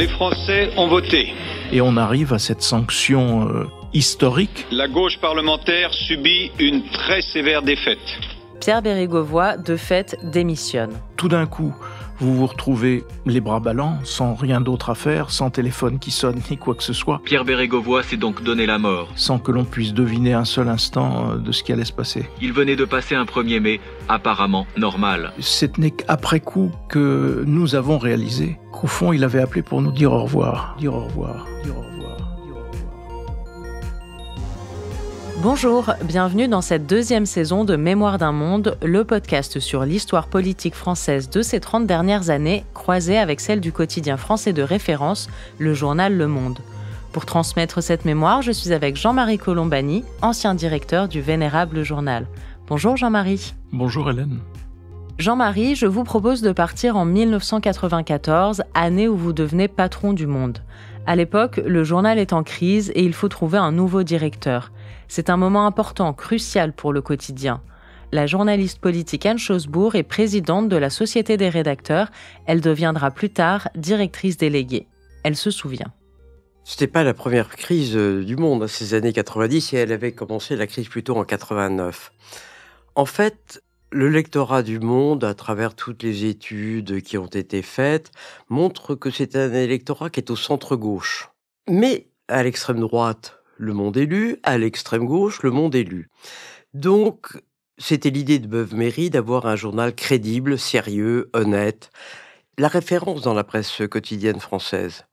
Les Français ont voté. Et on arrive à cette sanction historique. La gauche parlementaire subit une très sévère défaite. Pierre Bérégovoy, de fait, démissionne. Tout d'un coup, vous vous retrouvez les bras ballants, sans rien d'autre à faire, sans téléphone qui sonne ni quoi que ce soit. Pierre Bérégovoy s'est donc donné la mort. Sans que l'on puisse deviner un seul instant de ce qui allait se passer. Il venait de passer un 1er mai apparemment normal. Ce n'est qu'après coup que nous avons réalisé qu'au fond, il avait appelé pour nous dire au revoir. Dire au revoir, dire au revoir. Bonjour, bienvenue dans cette deuxième saison de Mémoire d'un monde, le podcast sur l'histoire politique française de ces 30 dernières années, croisée avec celle du quotidien français de référence, le journal Le Monde. Pour transmettre cette mémoire, je suis avec Jean-Marie Colombani, ancien directeur du Vénérable Journal. Bonjour Jean-Marie. Bonjour Hélène. Jean-Marie, je vous propose de partir en 1994, année où vous devenez patron du Monde. À l'époque, le journal est en crise et il faut trouver un nouveau directeur. C'est un moment important, crucial pour le quotidien. La journaliste politique Anne Chosebourg est présidente de la Société des rédacteurs. Elle deviendra plus tard directrice déléguée. Elle se souvient. C'était pas la première crise du monde, ces années 90, et elle avait commencé la crise plutôt en 89. En fait, le lectorat du Monde, à travers toutes les études qui ont été faites, montre que c'est un électorat qui est au centre-gauche. Mais à l'extrême droite, le Monde est lu, à l'extrême gauche, le Monde est lu. Donc, c'était l'idée de Beuve-Méry d'avoir un journal crédible, sérieux, honnête, la référence dans la presse quotidienne française.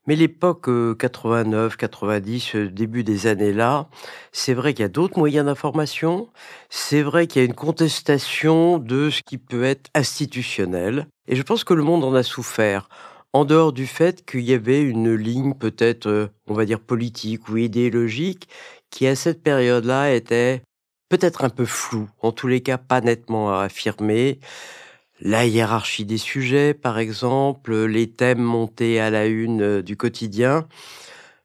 Mais l'époque 89, 90, début des années là, c'est vrai qu'il y a d'autres moyens d'information, c'est vrai qu'il y a une contestation de ce qui peut être institutionnel, et je pense que le Monde en a souffert. En dehors du fait qu'il y avait une ligne peut-être, on va dire politique ou idéologique, qui à cette période-là était peut-être un peu floue, en tous les cas pas nettement affirmée. La hiérarchie des sujets, par exemple, les thèmes montés à la une du quotidien.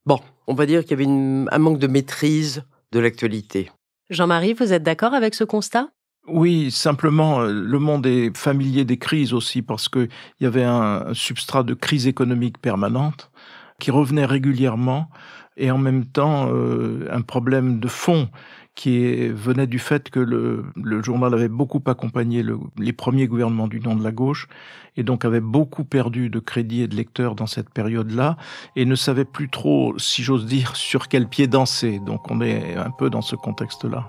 Bon, on va dire qu'il y avait un manque de maîtrise de l'actualité. Jean-Marie, vous êtes d'accord avec ce constat ? Oui, simplement, le Monde est familier des crises aussi parce qu'il y avait un substrat de crise économique permanente qui revenait régulièrement et en même temps un problème de fond qui venait du fait que le journal avait beaucoup accompagné les premiers gouvernements d'union de la gauche et donc avait beaucoup perdu de crédit et de lecteurs dans cette période-là et ne savait plus trop, si j'ose dire, sur quel pied danser. Donc on est un peu dans ce contexte-là.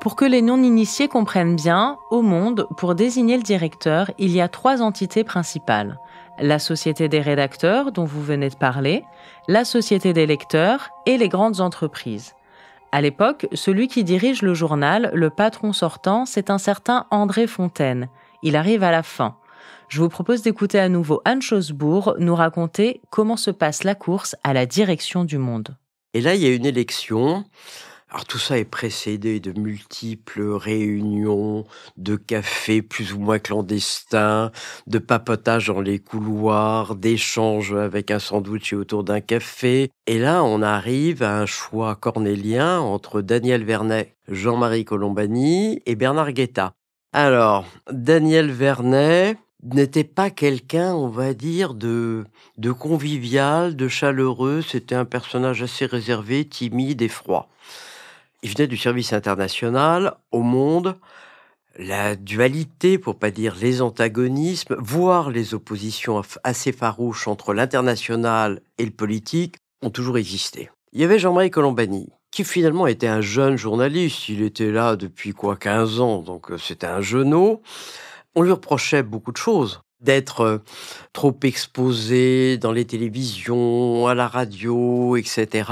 Pour que les non-initiés comprennent bien, au Monde, pour désigner le directeur, il y a 3 entités principales. La Société des rédacteurs, dont vous venez de parler, la Société des lecteurs et les grandes entreprises. À l'époque, celui qui dirige le journal, le patron sortant, c'est un certain André Fontaine. Il arrive à la fin. Je vous propose d'écouter à nouveau Anne Chosebourg nous raconter comment se passe la course à la direction du Monde. Et là, il y a une élection. Alors tout ça est précédé de multiples réunions, de cafés plus ou moins clandestins, de papotages dans les couloirs, d'échanges avec un sandwich et autour d'un café. Et là, on arrive à un choix cornélien entre Daniel Vernet, Jean-Marie Colombani et Bernard Guetta. Alors, Daniel Vernet n'était pas quelqu'un, on va dire, de convivial, de chaleureux. C'était un personnage assez réservé, timide et froid. Il venait du service international, au Monde, la dualité, pour pas dire les antagonismes, voire les oppositions assez farouches entre l'international et le politique, ont toujours existé. Il y avait Jean-Marie Colombani, qui finalement était un jeune journaliste. Il était là depuis 15 ans, donc c'était un jeuneau. On lui reprochait beaucoup de choses. D'être trop exposé dans les télévisions, à la radio, etc.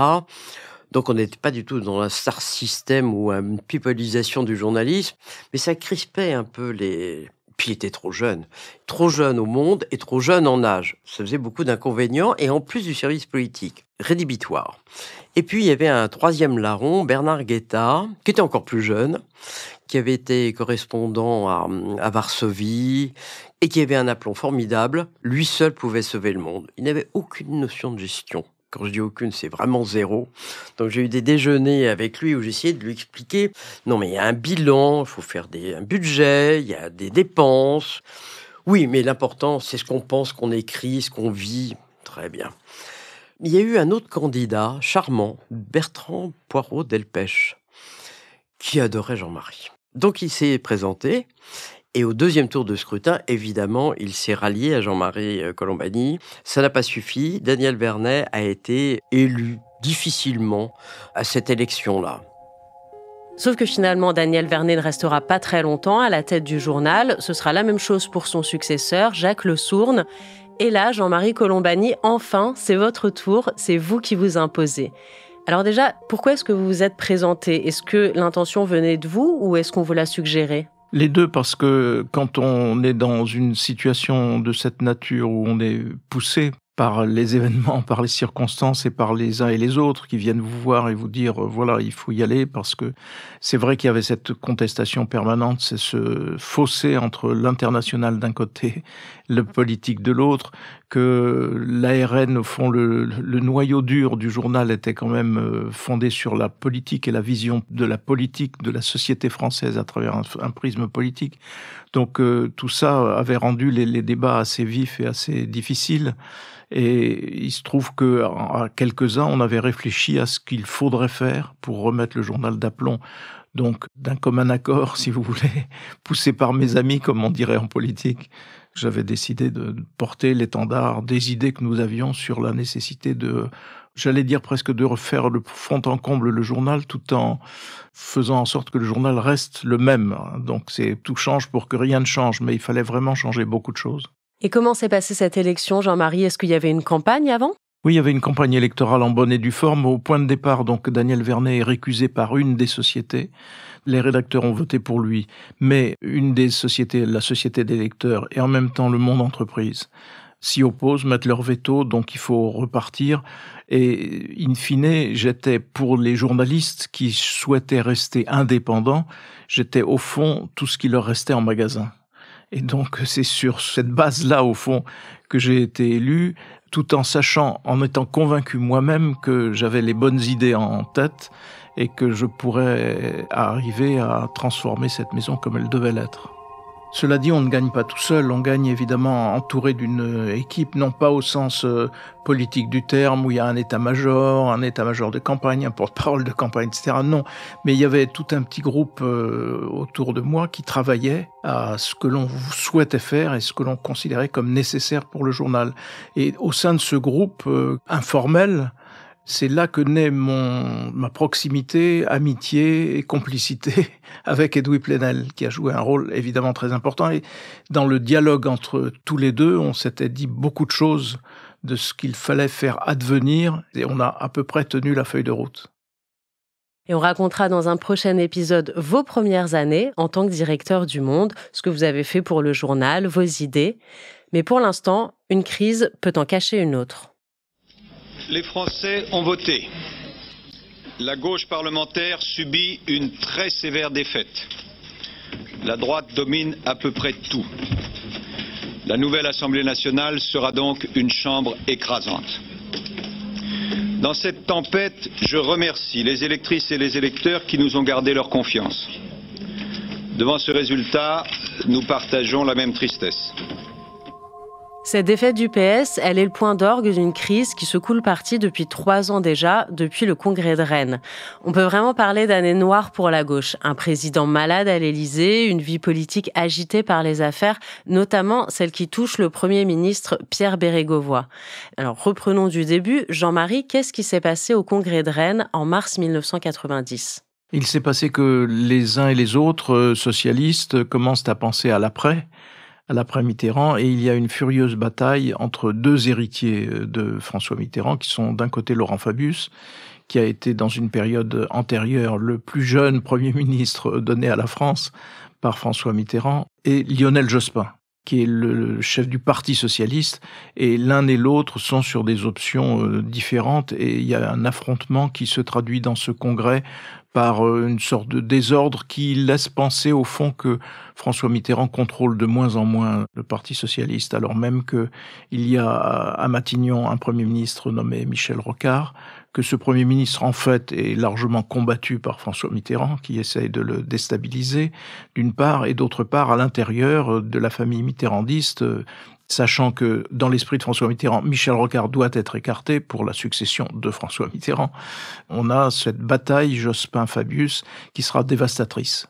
Donc on n'était pas du tout dans un star system ou une pipolisation du journalisme, mais ça crispait un peu les... Puis il était trop jeune au Monde et trop jeune en âge. Ça faisait beaucoup d'inconvénients et en plus du service politique, rédhibitoire. Et puis il y avait un troisième larron, Bernard Guetta, qui était encore plus jeune, qui avait été correspondant à Varsovie et qui avait un aplomb formidable. Lui seul pouvait sauver le monde. Il n'avait aucune notion de gestion. Quand je dis aucune, c'est vraiment zéro. Donc j'ai eu des déjeuners avec lui où j'ai essayé de lui expliquer, non mais il y a un bilan, il faut faire un budget, il y a des dépenses. Oui, mais l'important, c'est ce qu'on pense, qu'on écrit, ce qu'on vit. Très bien. Il y a eu un autre candidat charmant, Bertrand Poirot-Delpech, qui adorait Jean-Marie. Donc il s'est présenté, et au deuxième tour de scrutin, évidemment, il s'est rallié à Jean-Marie Colombani. Ça n'a pas suffi. Daniel Vernet a été élu difficilement à cette élection-là. Sauf que finalement, Daniel Vernet ne restera pas très longtemps à la tête du journal. Ce sera la même chose pour son successeur, Jacques Le Sourne. Et là, Jean-Marie Colombani, enfin, c'est votre tour, c'est vous qui vous imposez. Alors déjà, pourquoi est-ce que vous vous êtes présenté ? Est-ce que l'intention venait de vous ou est-ce qu'on vous l'a suggéré ? Les deux, parce que quand on est dans une situation de cette nature où on est poussé par les événements, par les circonstances et par les uns et les autres qui viennent vous voir et vous dire voilà, il faut y aller, parce que c'est vrai qu'il y avait cette contestation permanente, c'est ce fossé entre l'international d'un côté, le politique de l'autre, que l'ARN, au fond, le noyau dur du journal était quand même fondé sur la politique et la vision de la politique de la société française à travers un prisme politique. Donc tout ça avait rendu les débats assez vifs et assez difficiles. Et il se trouve qu'à quelques-uns, on avait réfléchi à ce qu'il faudrait faire pour remettre le journal d'aplomb. Donc, d'un commun accord, si vous voulez, poussé par mes amis, comme on dirait en politique, j'avais décidé de porter l'étendard des idées que nous avions sur la nécessité de, j'allais dire presque de refaire de fond en comble le journal, tout en faisant en sorte que le journal reste le même. Donc, tout change pour que rien ne change, mais il fallait vraiment changer beaucoup de choses. Et comment s'est passée cette élection, Jean-Marie ? Est-ce qu'il y avait une campagne avant ? Oui, il y avait une campagne électorale en bonne et due forme. Au point de départ, donc, Daniel Vernet est récusé par une des sociétés. Les rédacteurs ont voté pour lui, mais une des sociétés, la société des lecteurs, et en même temps le Monde Entreprise, s'y opposent, mettent leur veto, donc il faut repartir. Et in fine, j'étais pour les journalistes qui souhaitaient rester indépendants, j'étais au fond tout ce qui leur restait en magasin. Et donc, c'est sur cette base-là, au fond, que j'ai été élu, tout en sachant, en étant convaincu moi-même que j'avais les bonnes idées en tête et que je pourrais arriver à transformer cette maison comme elle devait l'être. Cela dit, on ne gagne pas tout seul, on gagne évidemment entouré d'une équipe, non pas au sens politique du terme, où il y a un état-major de campagne, un porte-parole de campagne, etc. Non, mais il y avait tout un petit groupe autour de moi qui travaillait à ce que l'on souhaitait faire et ce que l'on considérait comme nécessaire pour le journal. Et au sein de ce groupe informel, c'est là que naît ma proximité, amitié et complicité avec Edoui Plenel, qui a joué un rôle évidemment très important. Et dans le dialogue entre tous les deux, on s'était dit beaucoup de choses de ce qu'il fallait faire advenir, et on a à peu près tenu la feuille de route. Et on racontera dans un prochain épisode vos premières années en tant que directeur du Monde, ce que vous avez fait pour le journal, vos idées. Mais pour l'instant, une crise peut en cacher une autre. Les Français ont voté. La gauche parlementaire subit une très sévère défaite. La droite domine à peu près tout. La nouvelle Assemblée nationale sera donc une chambre écrasante. Dans cette tempête, je remercie les électrices et les électeurs qui nous ont gardé leur confiance. Devant ce résultat, nous partageons la même tristesse. Cette défaite du PS, elle est le point d'orgue d'une crise qui se coule partie depuis 3 ans déjà, depuis le congrès de Rennes. On peut vraiment parler d'année noire pour la gauche. Un président malade à l'Élysée, une vie politique agitée par les affaires, notamment celle qui touche le Premier ministre Pierre Bérégovoy. Alors reprenons du début. Jean-Marie, qu'est-ce qui s'est passé au congrès de Rennes en mars 1990 ? Il s'est passé que les uns et les autres socialistes commencent à penser à l'après Mitterrand, et il y a une furieuse bataille entre deux héritiers de François Mitterrand, qui sont d'un côté Laurent Fabius, qui a été dans une période antérieure le plus jeune Premier ministre donné à la France par François Mitterrand, et Lionel Jospin, qui est le chef du Parti socialiste, et l'un et l'autre sont sur des options différentes, et il y a un affrontement qui se traduit dans ce congrès par une sorte de désordre qui laisse penser au fond que François Mitterrand contrôle de moins en moins le Parti socialiste, alors même qu'il y a à Matignon un Premier ministre nommé Michel Rocard, que ce Premier ministre, en fait, est largement combattu par François Mitterrand, qui essaye de le déstabiliser, d'une part, et d'autre part, à l'intérieur de la famille mitterrandiste, sachant que dans l'esprit de François Mitterrand, Michel Rocard doit être écarté pour la succession de François Mitterrand. On a cette bataille Jospin-Fabius qui sera dévastatrice.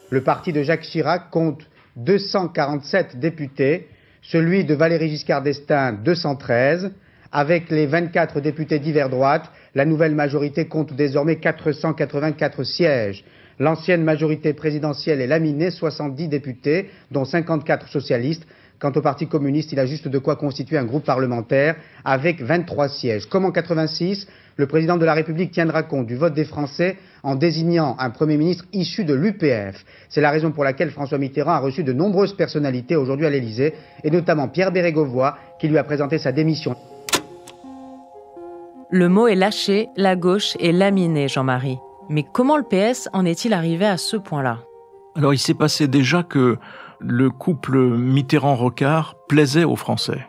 Le parti de Jacques Chirac compte 247 députés, celui de Valéry Giscard d'Estaing 213. Avec les 24 députés divers droite, la nouvelle majorité compte désormais 484 sièges. L'ancienne majorité présidentielle est laminée, 70 députés, dont 54 socialistes. Quant au Parti communiste, il a juste de quoi constituer un groupe parlementaire avec 23 sièges. Comme en 86, le président de la République tiendra compte du vote des Français en désignant un Premier ministre issu de l'UPF. C'est la raison pour laquelle François Mitterrand a reçu de nombreuses personnalités aujourd'hui à l'Élysée, et notamment Pierre Bérégovoy, qui lui a présenté sa démission. Le mot est lâché, la gauche est laminée, Jean-Marie. Mais comment le PS en est-il arrivé à ce point-là ? Alors il s'est passé déjà que le couple Mitterrand-Rocard plaisait aux Français.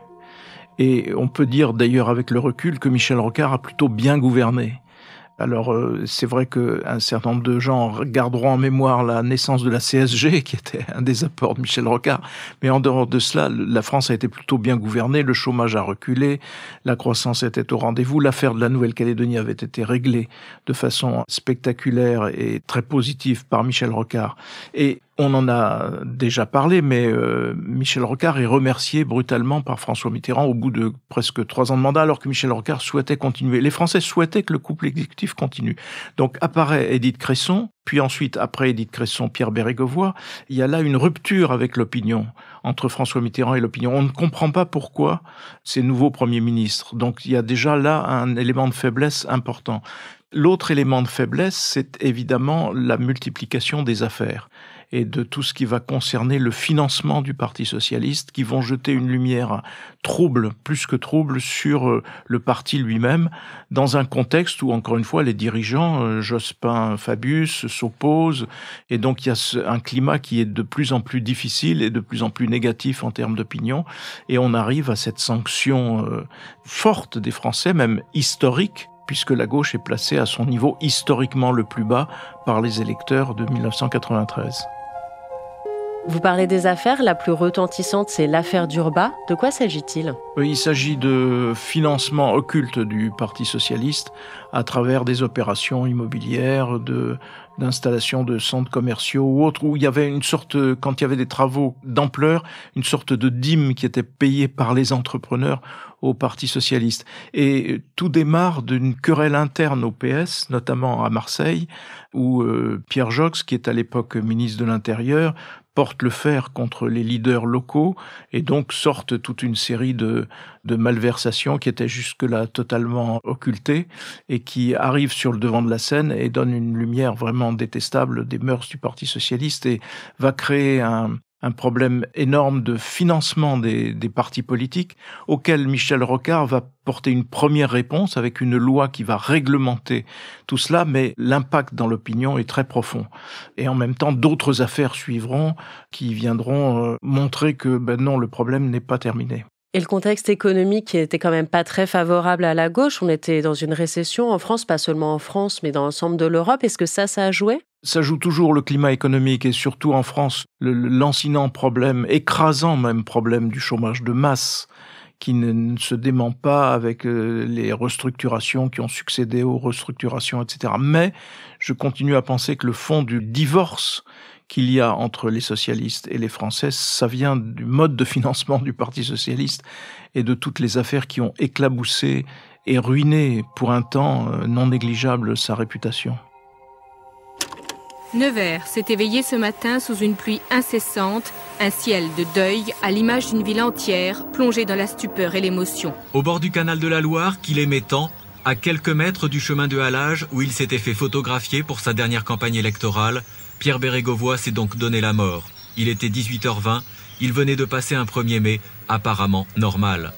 Et on peut dire d'ailleurs avec le recul que Michel Rocard a plutôt bien gouverné. Alors c'est vrai qu'un certain nombre de gens garderont en mémoire la naissance de la CSG, qui était un des apports de Michel Rocard. Mais en dehors de cela, la France a été plutôt bien gouvernée, le chômage a reculé, la croissance était au rendez-vous, l'affaire de la Nouvelle-Calédonie avait été réglée de façon spectaculaire et très positive par Michel Rocard. Et on en a déjà parlé, mais Michel Rocard est remercié brutalement par François Mitterrand au bout de presque 3 ans de mandat, alors que Michel Rocard souhaitait continuer. Les Français souhaitaient que le couple exécutif continue. Donc apparaît Édith Cresson, puis ensuite, après Édith Cresson, Pierre Bérégovoy. Il y a là une rupture avec l'opinion, entre François Mitterrand et l'opinion. On ne comprend pas pourquoi ces nouveaux premiers ministres. Donc il y a déjà là un élément de faiblesse important. L'autre élément de faiblesse, c'est évidemment la multiplication des affaires et de tout ce qui va concerner le financement du Parti socialiste, qui vont jeter une lumière trouble, plus que trouble, sur le parti lui-même, dans un contexte où, encore une fois, les dirigeants, Jospin, Fabius, s'opposent, et donc il y a un climat qui est de plus en plus difficile et de plus en plus négatif en termes d'opinion, et on arrive à cette sanction forte des Français, même historique, puisque la gauche est placée à son niveau historiquement le plus bas par les électeurs de 1993. Vous parlez des affaires, la plus retentissante, c'est l'affaire d'Urba. De quoi s'agit-il ? Il s'agit de financement occulte du Parti socialiste à travers des opérations immobilières, d'installation de centres commerciaux ou autres, où il y avait une sorte, quand il y avait des travaux d'ampleur, une sorte de dîme qui était payée par les entrepreneurs au Parti socialiste. Et tout démarre d'une querelle interne au PS, notamment à Marseille, où Pierre Joxe, qui est à l'époque ministre de l'Intérieur, porte le fer contre les leaders locaux et donc sortent toute une série de malversations qui étaient jusque-là totalement occultées et qui arrivent sur le devant de la scène et donnent une lumière vraiment détestable des mœurs du Parti socialiste et va créer un problème énorme de financement des partis politiques auquel Michel Rocard va porter une première réponse avec une loi qui va réglementer tout cela, mais l'impact dans l'opinion est très profond. Et en même temps, d'autres affaires suivront qui viendront montrer que non, le problème n'est pas terminé. Et le contexte économique était quand même pas très favorable à la gauche. On était dans une récession en France, pas seulement en France, mais dans l'ensemble de l'Europe. Est-ce que ça a joué ? Ça joue toujours le climat économique et surtout en France, le lancinant problème, écrasant même problème du chômage de masse qui ne se dément pas avec les restructurations qui ont succédé aux restructurations, etc. Mais je continue à penser que le fond du divorce qu'il y a entre les socialistes et les Français, ça vient du mode de financement du Parti socialiste et de toutes les affaires qui ont éclaboussé et ruiné pour un temps non négligeable sa réputation. Nevers s'est éveillé ce matin sous une pluie incessante, un ciel de deuil à l'image d'une ville entière plongée dans la stupeur et l'émotion. Au bord du canal de la Loire, qu'il aimait tant, à quelques mètres du chemin de halage où il s'était fait photographier pour sa dernière campagne électorale, Pierre Bérégovoy s'est donc donné la mort. Il était 18h20, il venait de passer un 1er mai apparemment normal.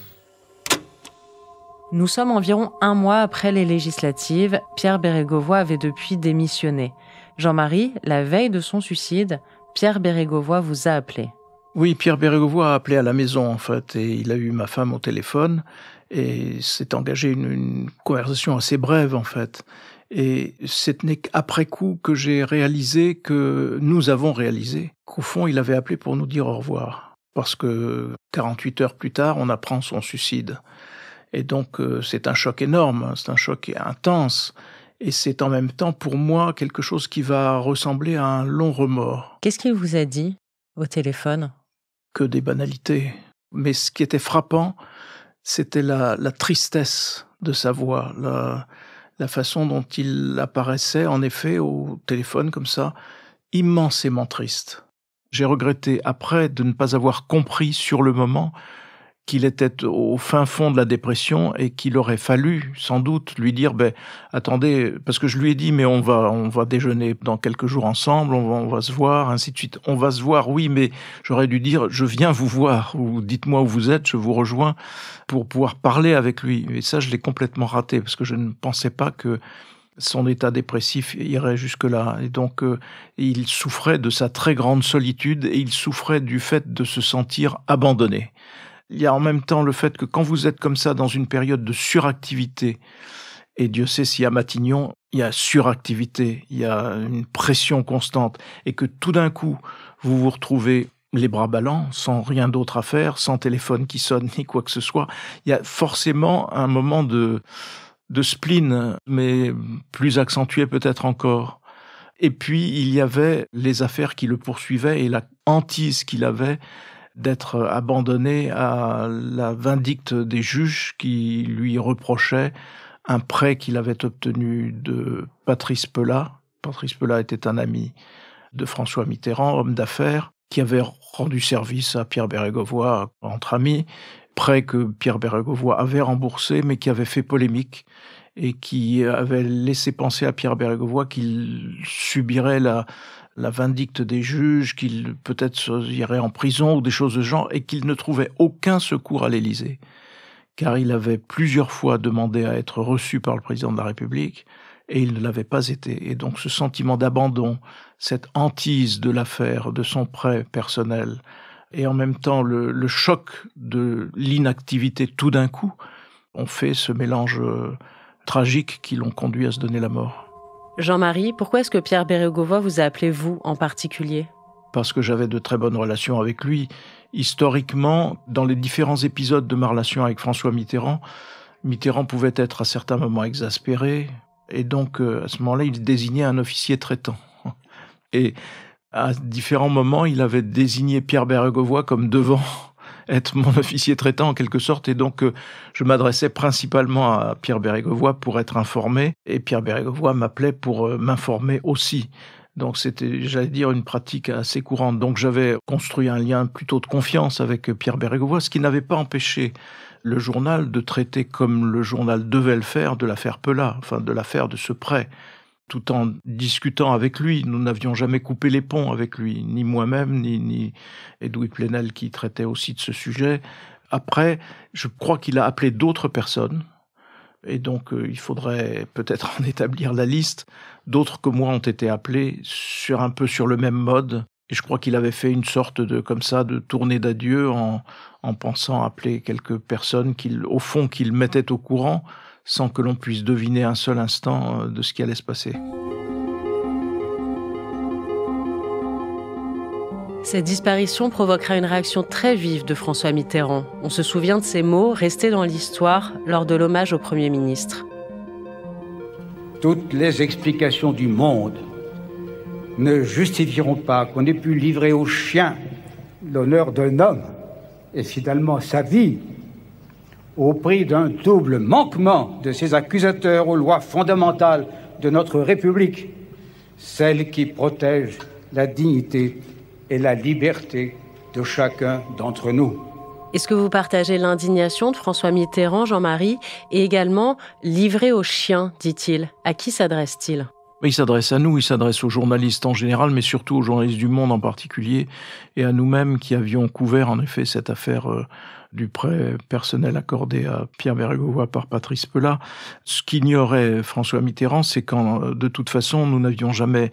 Nous sommes environ 1 mois après les législatives. Pierre Bérégovoy avait depuis démissionné. Jean-Marie, la veille de son suicide, Pierre Bérégovoy vous a appelé. Oui, Pierre Bérégovoy a appelé à la maison, en fait, et il a eu ma femme au téléphone, et s'est engagé une conversation assez brève, en fait. Et ce n'est qu'après coup que j'ai réalisé que nous avons réalisé qu'au fond, il avait appelé pour nous dire au revoir. Parce que 48 heures plus tard, on apprend son suicide. Et donc, c'est un choc énorme, c'est un choc intense. Et c'est en même temps, pour moi, quelque chose qui va ressembler à un long remords. Qu'est-ce qu'il vous a dit au téléphone ? Que des banalités. Mais ce qui était frappant, c'était la tristesse de sa voix, la façon dont il apparaissait, en effet, au téléphone comme ça, immensément triste. J'ai regretté après de ne pas avoir compris sur le moment qu'il était au fin fond de la dépression et qu'il aurait fallu sans doute lui dire attendez, parce que je lui ai dit mais on va déjeuner dans quelques jours ensemble, on va se voir, ainsi de suite. On va se voir, oui, mais j'aurais dû dire je viens vous voir, ou dites-moi où vous êtes, je vous rejoins pour pouvoir parler avec lui. Et ça, je l'ai complètement raté parce que je ne pensais pas que son état dépressif irait jusque-là. Et donc, il souffrait de sa très grande solitude et il souffrait du fait de se sentir abandonné. Il y a en même temps le fait que quand vous êtes comme ça dans une période de suractivité, et Dieu sait si à Matignon, il y a suractivité, il y a une pression constante, et que tout d'un coup, vous vous retrouvez les bras ballants, sans rien d'autre à faire, sans téléphone qui sonne, ni quoi que ce soit, il y a forcément un moment de spleen, mais plus accentué peut-être encore. Et puis, il y avait les affaires qui le poursuivaient et la hantise qu'il avait d'être abandonné à la vindicte des juges qui lui reprochaient un prêt qu'il avait obtenu de Patrice Pelat. Patrice Pelat était un ami de François Mitterrand, homme d'affaires, qui avait rendu service à Pierre Bérégovoy entre amis, prêt que Pierre Bérégovoy avait remboursé, mais qui avait fait polémique et qui avait laissé penser à Pierre Bérégovoy qu'il subirait la vindicte des juges, qu'il peut-être irait en prison ou des choses de ce genre, et qu'il ne trouvait aucun secours à l'Élysée, car il avait plusieurs fois demandé à être reçu par le président de la République, et il ne l'avait pas été. Et donc ce sentiment d'abandon, cette hantise de l'affaire, de son prêt personnel, et en même temps le choc de l'inactivité tout d'un coup, ont fait ce mélange tragique qui l'ont conduit à se donner la mort. Jean-Marie, pourquoi est-ce que Pierre Bérégovoy vous a appelé vous en particulier ? Parce que j'avais de très bonnes relations avec lui. Historiquement, dans les différents épisodes de ma relation avec François Mitterrand, Mitterrand pouvait être à certains moments exaspéré, et donc à ce moment-là, il désignait un officier traitant. Et à différents moments, il avait désigné Pierre Bérégovoy comme devant être mon officier traitant en quelque sorte, et donc je m'adressais principalement à Pierre Bérégovoy pour être informé, et Pierre Bérégovoy m'appelait pour m'informer aussi. Donc c'était, j'allais dire, une pratique assez courante. Donc j'avais construit un lien plutôt de confiance avec Pierre Bérégovoy, ce qui n'avait pas empêché le journal de traiter comme le journal devait le faire de l'affaire Pelat, enfin de l'affaire de ce prêt. Tout en discutant avec lui, nous n'avions jamais coupé les ponts avec lui, ni moi-même, ni Edoui Plenel qui traitait aussi de ce sujet. Après, je crois qu'il a appelé d'autres personnes, et donc il faudrait peut-être en établir la liste. D'autres que moi ont été appelés un peu sur le même mode, et je crois qu'il avait fait une sorte de tournée d'adieu en pensant appeler quelques personnes au fond qu'il mettait au courant, sans que l'on puisse deviner un seul instant de ce qui allait se passer. Cette disparition provoquera une réaction très vive de François Mitterrand. On se souvient de ces mots restés dans l'histoire lors de l'hommage au Premier ministre. Toutes les explications du monde ne justifieront pas qu'on ait pu livrer aux chiens l'honneur d'un homme et finalement sa vie au prix d'un double manquement de ses accusateurs aux lois fondamentales de notre République, celles qui protègent la dignité et la liberté de chacun d'entre nous. Est-ce que vous partagez l'indignation de François Mitterrand, Jean-Marie, et également livré aux chiens, dit-il? À qui s'adresse-t-il? Il s'adresse à nous, il s'adresse aux journalistes en général, mais surtout aux journalistes du Monde en particulier, et à nous-mêmes qui avions couvert en effet cette affaire du prêt personnel accordé à Pierre Bérégovoy par Patrice Pelat. Ce qu'ignorait François Mitterrand, c'est qu'en de toute façon, nous n'avions jamais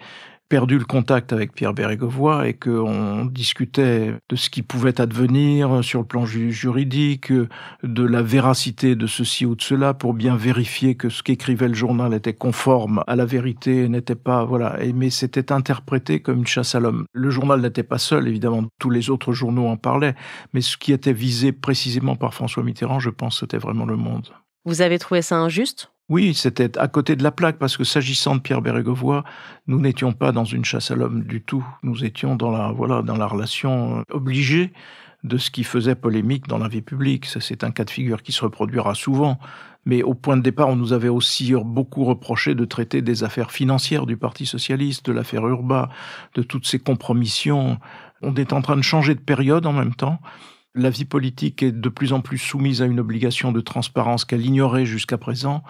perdu le contact avec Pierre Bérégovoy et qu'on discutait de ce qui pouvait advenir sur le plan juridique, de la véracité de ceci ou de cela, pour bien vérifier que ce qu'écrivait le journal était conforme à la vérité, n'était pas, voilà. Mais c'était interprété comme une chasse à l'homme. Le journal n'était pas seul, évidemment, tous les autres journaux en parlaient, mais ce qui était visé précisément par François Mitterrand, je pense, c'était vraiment Le Monde. Vous avez trouvé ça injuste ? Oui, c'était à côté de la plaque, parce que s'agissant de Pierre Bérégovoy, nous n'étions pas dans une chasse à l'homme du tout. Nous étions dans la relation obligée de ce qui faisait polémique dans la vie publique. Ça, c'est un cas de figure qui se reproduira souvent. Mais au point de départ, on nous avait aussi beaucoup reproché de traiter des affaires financières du Parti socialiste, de l'affaire Urbain, de toutes ces compromissions. On est en train de changer de période en même temps. La vie politique est de plus en plus soumise à une obligation de transparence qu'elle ignorait jusqu'à présent.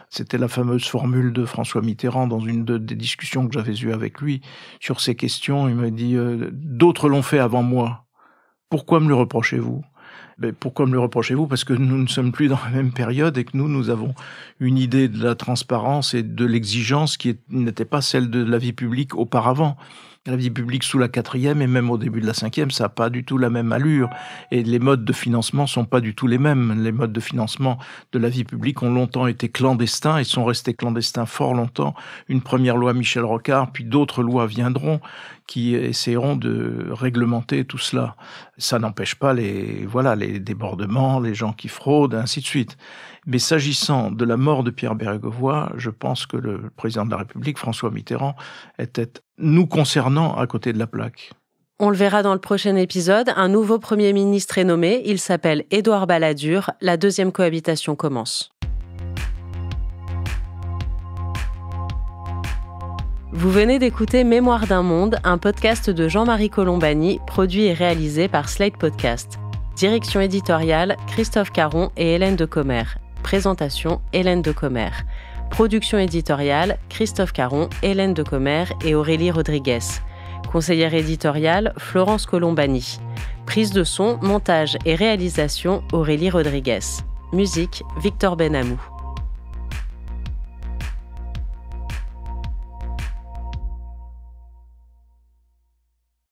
C'était la fameuse formule de François Mitterrand dans une des discussions que j'avais eues avec lui sur ces questions. Il m'a dit « D'autres l'ont fait avant moi. Pourquoi me le reprochez-vous » Pourquoi me le reprochez-vous ? Parce que nous ne sommes plus dans la même période et que nous avons une idée de la transparence et de l'exigence qui n'était pas celle de la vie publique auparavant. La vie publique sous la 4e et même au début de la 5e, ça n'a pas du tout la même allure. Et les modes de financement sont pas du tout les mêmes. Les modes de financement de la vie publique ont longtemps été clandestins et sont restés clandestins fort longtemps. Une première loi Michel Rocard, puis d'autres lois viendront qui essaieront de réglementer tout cela. Ça n'empêche pas les débordements, les gens qui fraudent, ainsi de suite. Mais s'agissant de la mort de Pierre Bérégovoy, je pense que le président de la République, François Mitterrand, était, nous concernant, à côté de la plaque. On le verra dans le prochain épisode, un nouveau Premier ministre est nommé, il s'appelle Édouard Balladur, la deuxième cohabitation commence. Vous venez d'écouter Mémoire d'un monde, un podcast de Jean-Marie Colombani, produit et réalisé par Slate Podcast. Direction éditoriale, Christophe Caron et Hélène Decommer. Présentation, Hélène Decommer. Production éditoriale, Christophe Caron, Hélène Decommer et Aurélie Rodriguez. Conseillère éditoriale, Florence Colombani. Prise de son, montage et réalisation, Aurélie Rodriguez. Musique, Victor Benamou.